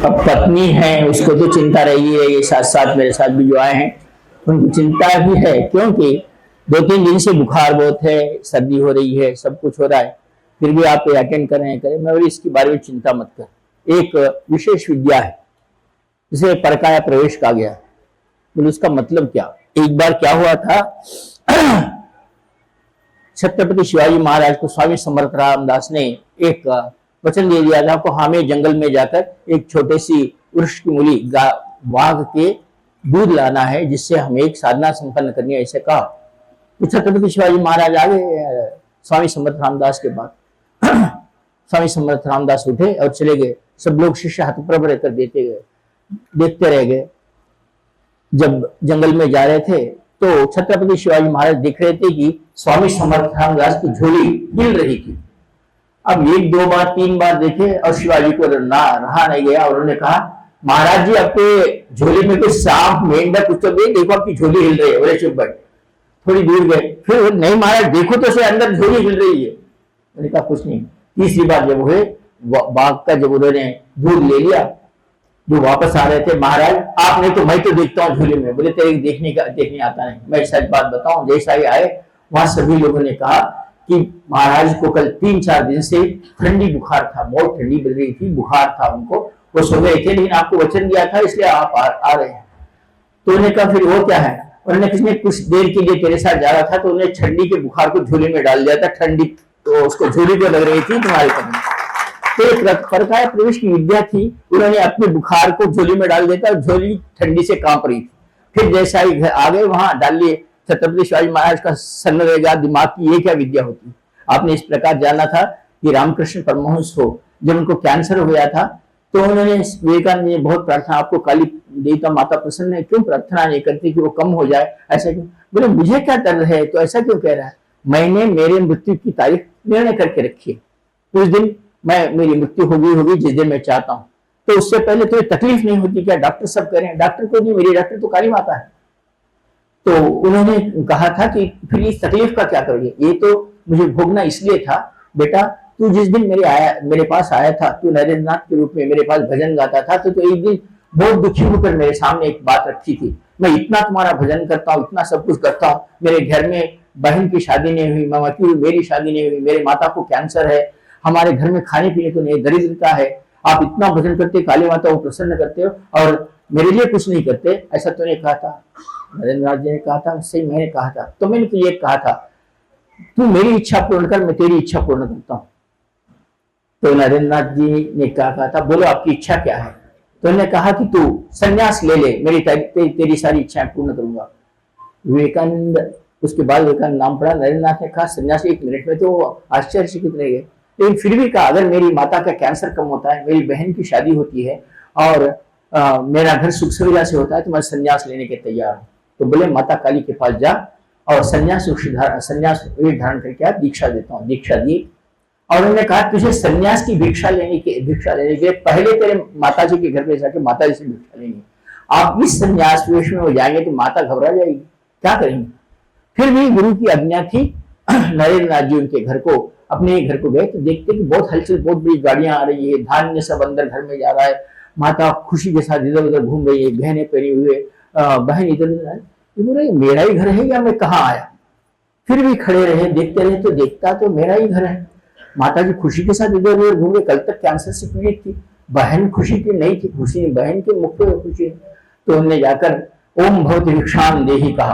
अब पत्नी है उसको तो चिंता रही है, ये साथ साथ मेरे साथ भी जो आए हैं उनको चिंता भी है, क्योंकि 2-3 दिन से बुखार बहुत है, सर्दी हो रही है, सब कुछ हो रहा है, फिर भी आप अटेंड कर रहे हैं। करें, मैं बोली इसके बारे में चिंता मत कर, एक विशेष विद्या है जिसे परकाया प्रवेश कहा गया। बोले उसका मतलब क्या? एक बार क्या हुआ था, छत्रपति शिवाजी महाराज को स्वामी समर्थ रामदास ने एक वचन दे दिया था, को हमें जंगल में जाकर एक छोटे सी वृक्ष की मूली बाघ के दूध लाना है, जिससे हमें एक साधना संपन्न करनी है, ऐसे कहा। तो छत्रपति शिवाजी महाराज आ गए स्वामी समर्थ रामदास के बाद। स्वामी समर्थ रामदास उठे और चले गए, सब लोग शिष्य हतप्रभ रहकर देखते रह गए। जब जंगल में जा रहे थे तो छत्रपति शिवाजी महाराज देख रहे थे कि स्वामी समर्थ रामदास की झोली हिल रही थी। अब 1-2 बार 3 बार देखे और शिवाजी को रहा नहीं गया, और उन्होंने कहा महाराज जी आपके झोली में कोई सांप मेंढक कुछ तो देखो, आपकी झोली हिल रही है। बोले चुप बैठ। थोड़ी दूर गए, फिर नहीं महाराज देखो तो से अंदर झोली हिल रही है। उन्होंने कहा कुछ नहीं। तीसरी बार जब हुए बाघ का जब उन्होंने दूध ले लिया, जो वापस आ रहे थे, महाराज आपने तो, मैं तो देखता हूँ झोली में। बोले तेरे देखने आता नहीं। मैं सच बात बताऊं, जैसा ही आए वहां सभी लोगों ने कहा कि महाराज को कल 3-4 दिन से ठंडी बुखार था, बहुत ठंडी बन रही थी, बुखार था उनको, वो सो गए थे, लेकिन आपको वचन दिया था इसलिए आप आ रहे हैं। तो उन्होंने कहा फिर वो क्या है? उन्होंने किसने कुछ देर के लिए तेरे साथ जा रहा था तो उन्हें ठंडी के बुखार को झोली में डाल दिया था, ठंडी तो उसको झोली को लग रही थी तुम्हारे कदम। तो एक परकाया प्रवेश की विद्या थी, उन्होंने अपने बुखार को झोली में डाल दिया था, झोली ठंडी से कांप रही थी। फिर जैसा ही घर आ गए वहां डाल लिए। छत्रपति शिवाजी महाराज का सन रहेगा दिमाग की ये क्या विद्या होती। आपने इस प्रकार जाना था कि रामकृष्ण परमहंस हो, जब उनको कैंसर हो गया था तो उन्होंने विवेकानंद ने बहुत प्रार्थना, आपको काली देवता माता प्रसन्न है, क्यों प्रार्थना नहीं करती कि वो कम हो जाए, ऐसा क्यों? बोले मुझे क्या दर्द है तो ऐसा क्यों कह रहा है? मैंने मेरे मृत्यु की तारीख निर्णय करके रखी है, उस दिन मेरी मृत्यु होगी जिस दिन मैं चाहता हूँ, तो उससे पहले तो तकलीफ नहीं होती क्या? डॉक्टर सब कह रहे हैं, डॉक्टर को नहीं, मेरी डॉक्टर तो काली माता है। तो उन्होंने कहा था कि फिर इस तकलीफ का क्या करोगे? ये तो मुझे भोगना इसलिए था बेटा, तू जिस दिन मेरे पास आया था, तू नरेंद्रनाथ के रूप में मेरे पास भजन गाता था, तो एक दिन बहुत दुखी होकर मेरे सामने एक बात रखी थी, मैं इतना तुम्हारा भजन करता हूँ, इतना सब कुछ करता हूँ, मेरे घर में बहन की शादी नहीं हुई, मैं अकेली, मेरी शादी नहीं हुई, मेरे माता को कैंसर है, हमारे घर में खाने पीने को नहीं, दरिद्रता है, आप इतना भजन करते, काली माता को प्रसन्न करते हो और मेरे लिए कुछ नहीं करते, ऐसा तूने कहा था। नरेंद्रनाथ जी ने कहा था, सही मैंने कहा था। तो मैंने तुझे कहा था तू मेरी इच्छा पूर्ण कर, मैं तेरी इच्छा पूर्ण करता हूँ। तो नरेंद्रनाथ जी ने कहा था, बोलो आपकी इच्छा क्या है? तो उन्होंने कहा कि तू संन्यास ले ले, मेरी तेरी सारी इच्छाएं पूर्ण करूंगा। विवेकानंद, उसके बाद विवेकानंद नाम पड़ा, नरेंद्रनाथ ने कहा संन्यास 1 मिनट में, तो आश्चर्यचकित रह गए, लेकिन फिर भी कहा अगर मेरी माता का कैंसर कम होता है, मेरी बहन की शादी होती है और मेरा घर सुख सुविधा से होता है तो मैं संन्यास लेने के तैयार हूँ। तो बोले माता काली के पास जा और संन्यास धारण करके आप दीक्षा देता हूँ। दीक्षा दी और उन्होंने कहा तुझे संन्यास की भिक्षा लेने के पहले तेरे माता जी के घर पे जाके माता जी से भिक्षा लेंगे। आप इस संन्यास वेश में हो जाएंगे तो माता घबरा जाएगी, क्या करेंगे? फिर भी गुरु की आज्ञा थी। नरेंद्रनाथ जी उनके घर को, अपने घर को गए तो देखते कि बहुत हलचल, बहुत बड़ी गाड़ियां आ रही है, धान्य सब अंदर घर में जा रहा है, माता खुशी के साथ इधर उधर घूम रही है, गहने पहने हुए, बहन इधर उधर। बोले मेरा ही घर है या मैं कहाँ आया? फिर भी खड़े रहे, देखते रहे तो देखता तो मेरा ही घर है। माता जी खुशी के साथ इधर उधर घूमे, कल तक कैंसर से पीड़ित थी, बहन खुशी की नहीं थी, खुशी बहन के मुख पे खुशी। तो उन्होंने जाकर ओम भवति भिक्षाम देहि कहा।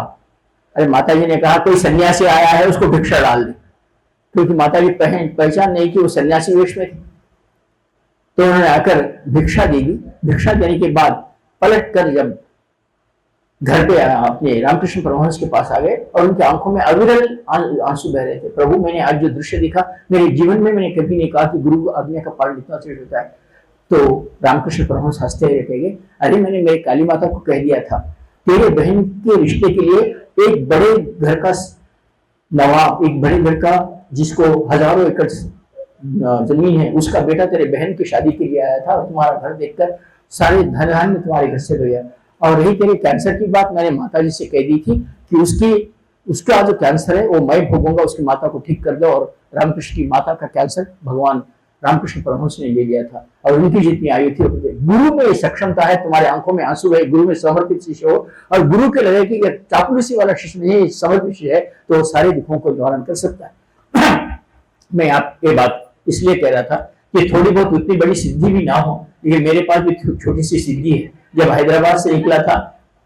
अरे माता जी ने कहा कोई सन्यासी आया है उसको भिक्षा डाल दे, क्योंकि माता जी पहचान नहीं कि वो सन्यासी वेश में थी। तो उन्होंने आकर भिक्षा देगी। भिक्षा देने के बाद पलट कर जब घर पे अपने रामकृष्ण परमहंस के पास आ गए और उनकी आंखों में अविरल आंसू बह रहे थे। प्रभु, मैंने आज जो दृश्य देखा, मेरे जीवन में मैंने कभी नहीं कहा कि गुरु आज्ञा का पालन इतना श्रेष्ठ होता है। तो रामकृष्ण परमहंस हंसते हुए कहेंगे, अरे मैंने मेरी काली माता को कह दिया था तेरे बहन के रिश्ते के लिए एक बड़े घर का नवाब, एक बड़े घर का जिसको हजारों एकड़ जमीन है, उसका बेटा तेरे बहन की शादी के लिए आया था और तुम्हारा घर देखकर सारे धन तुम्हारे घर से गया। और रही तेरे कैंसर की बात, मैंने माता जी से कह दी थी कि उसका जो कैंसर है वो मैं भोगूंगा, उसकी माता को ठीक कर दो। और रामकृष्ण की माता का कैंसर भगवान रामकृष्ण परमहंस ने ले लिया था, और उनकी जितनी आयु थी, गुरु में सक्षमता है, तुम्हारे आंखों में आंसू है, गुरु में समर्पित शिष्य हो, और गुरु के लगे कि चापलूसी वाला शिष्य नहीं, समर्पित शिष्य है, तो वो सारे दुखों को निवारण कर सकता है। मैं आप ये बात इसलिए कह रहा था कि थोड़ी बहुत उतनी बड़ी सिद्धि भी ना हो, लेकिन मेरे पास भी छोटी सी सिद्धि है। जब हैदराबाद से निकला था,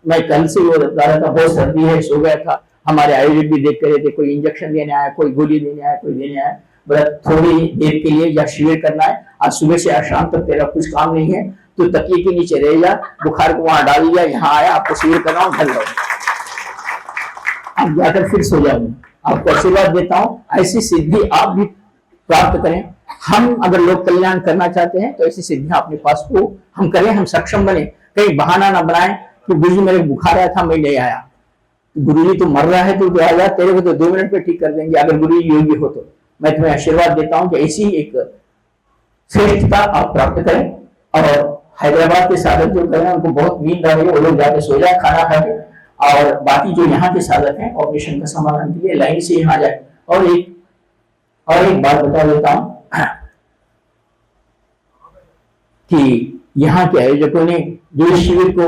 मैं कल से वो बता रहा था, बहुत सर्दी है, सो गया था। हमारे आयोजक भी देख रहे थे, कोई इंजेक्शन देने आया, कोई गोली देने आया, कोई देने आया, बोला थोड़ी देर के लिए या शिविर करना है, आज सुबह से आज शाम तक तेरा कुछ काम नहीं है, तो तकिए के नीचे रह जा, बुखार को वहां डाल दिया, यहाँ आया, आपको शिविर कर रहा हूँ, घर लो, आप जाकर फिर सो जाओ। आपको आशीर्वाद देता हूँ, ऐसी सिद्धि आप भी प्राप्त करें। हम अगर लोक कल्याण करना चाहते हैं तो ऐसी सिद्धियां अपने पास को हम करें, हम सक्षम बने, कहीं बहाना ना बनाएं कि गुरुजी मेरे बुखार आया था, मैं नहीं आया। गुरुजी तो मर रहा है, तो आ जा, तेरे को तो 2 मिनट में ठीक कर देंगे, अगर गुरुजी योग्य हो तो। मैं तुम्हें आशीर्वाद देता हूं कि ऐसी एक श्रेष्ठता आप प्राप्त करें। और हैदराबाद के साधक जो करें, उनको बहुत नींद आ रही है, वो लोग जाके सो जाए खाना खा के, और बाकी जो यहाँ के साधक हैं ऑपरेशन का समाधान के लिए लाइन से यहाँ जाए। और एक बात बता देता हूं कि यहाँ के आयोजकों ने जो इस शिविर को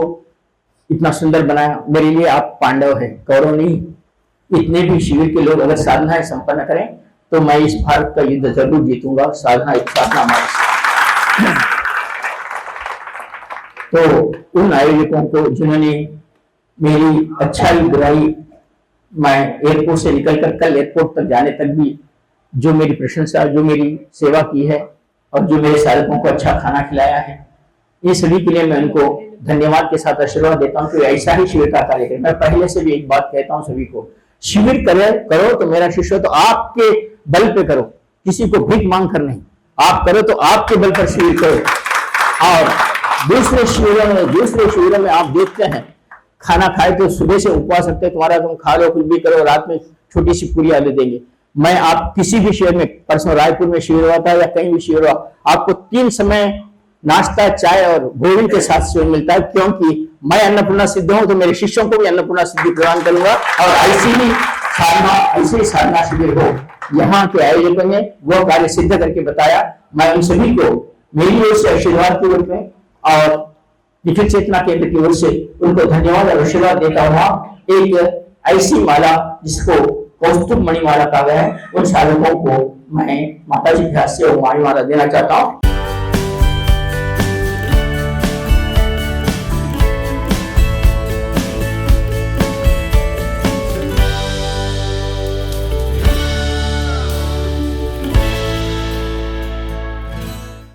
इतना सुंदर बनाया, मेरे लिए आप पांडव है, कौरव नहीं। इतने भी शिविर के लोग अगर साधनाएं संपन्न करें तो मैं इस भारत का युद्ध जरूर जीतूंगा, साधना मार्ग से। तो उन आयोजकों को जिन्होंने मेरी अच्छाई बुराई, मैं एयरपोर्ट से निकलकर कल एयरपोर्ट तक जाने तक भी जो मेरी प्रशंसा, जो मेरी सेवा की है, और जो मेरे साधकों को अच्छा खाना खिलाया है, ये सभी के लिए मैं उनको धन्यवाद के साथ आशीर्वाद देता हूँ कि ऐसा ही शिविर का कार्य करें। मैं पहले से भी एक बात कहता हूँ सभी को, शिविर करो तो मेरा शिष्य तो आपके बल पे करो, किसी को भीख मांग कर नहीं। आप करो तो आपके बल पर शिविर करो। और दूसरे शिविरों में आप देखते हैं, खाना खाए तो सुबह से उपवास रखते, तुम्हारा तुम खा लो, कुछ भी करो, रात में छोटी सी पूरी आलू देंगे। मैं आप किसी भी शिविर में, परसों रायपुर में शिविर हुआ था या कहीं भी शिविर हुआ, आपको 3 समय नाश्ता, चाय और भोजन के साथ शिविर मिलता है, क्योंकि मैं अन्नपूर्णा सिद्ध हूं, तो मेरे शिष्यों को भी अन्नपूर्णा सिद्धि प्रदान करूंगा। और ऐसी ही साधना शिविर हो। यहाँ के आयोजकों ने वो कार्य सिद्ध करके बताया। मैं उन सभी को मेरी ओर से आशीर्वाद के रूप में और निखिल चेतना केंद्र की ओर से उनको धन्यवाद और आशीर्वाद देता हुआ एक ऐसी माला जिसको कौस्तुभ मणिमाला कहा गया है, उन साधकों को मैं माता जी के हाथ से वो मणिमाला देना चाहता हूँ।